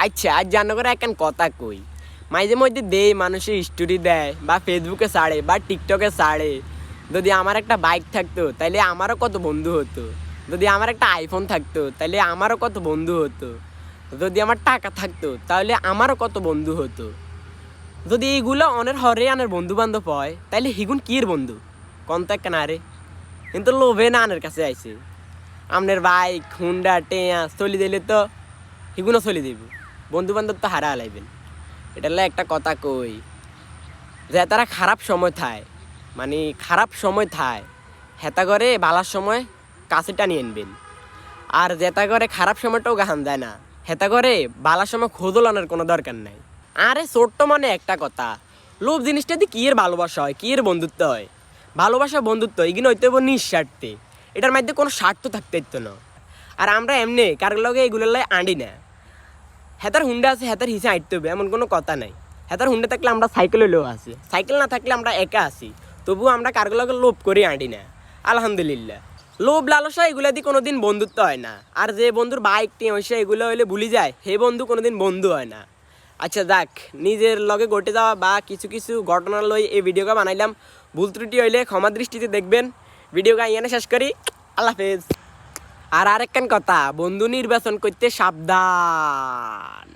আচ্ছা আজ জানো করে একখান কথা কই মাঝে মধ্যে দেয় মানুষের স্টোরি দেয় বা ফেসবুকে ছাড়ে বা টিকটকে ছাড়ে। যদি আমার একটা বাইক থাকতো তাহলে আমারও কত বন্ধু হতো। যদি আমার একটা আইফোন থাকতো তাহলে আমারও কত বন্ধু হতো। যদি আমার টাকা থাকতো তাহলে আমারও কত বন্ধু হতো। যদি এইগুলো অনের হরে আনের বন্ধু বান্ধব হয় তাহলে হিগুন কির বন্ধু কন্তাক না রে। কিন্তু লোভে না আনের কাছে আইছে আমনের বাইক হুন্ডা টেয়া চলি দিলে তো হিগুনও চলি দিব, বন্ধু বান্ধব তো হারা হালাইবেন। এটা একটা কথা কই যে তারা খারাপ সময় থায় মানে খারাপ সময় থায় হেতা করে বালার সময় কাছে টানিয়ে আনবেন। আর যেটা করে খারাপ সময়টাও গাহান দেয় না হেতা করে বালার সময় খোঁজলানোর কোনো দরকার নাই। আরে ছোট্ট মানে একটা কথা, লোভ জিনিসটা দিয়ে কি এর ভালোবাসা হয়, কি এর বন্ধুত্ব হয়। ভালোবাসা বন্ধুত্ব এগুলো হইতে হইব নিঃস্বার্থে, এটার মধ্যে কোনো স্বার্থ থাকতে হইতো না। আর আমরা এমনি কারোর লগে এগুলোর লাই আঁড়ি না। হেতার হুন্ডা আছে হেতার হিসে আঁটতে হবে এমন কোনো কথা নাই। হেতার হুন্ডা থাকলে আমরা সাইকেল হইলেও আছি, সাইকেল না থাকলে আমরা একা আছি, তবুও আমরা কারোর লগে লোভ করে আঁটি না। আলহামদুলিল্লাহ। লোভ লালসা এগুলো দিয়ে কোনোদিন বন্ধুত্ব হয় না। আর যে বন্ধুর বাইক টিয়ে হয়েছে এগুলো হইলে ভুলি যায় হে বন্ধু কোনোদিন বন্ধু হয় না। আচ্ছা যাক, নিজের লগে ঘটে যাওয়া বা কিছু কিছু ঘটনা লই এই ভিডিওটা বানাইলাম। ভুল ত্রুটি হইলে ক্ষমা দৃষ্টিতে দেখবেন। ভিডিওটা ইয়ানে শেষ করি, আল্লাহ হাফেজ। আর আরেকখান কথা, বন্ধু নির্বাচন করতে সাবধান।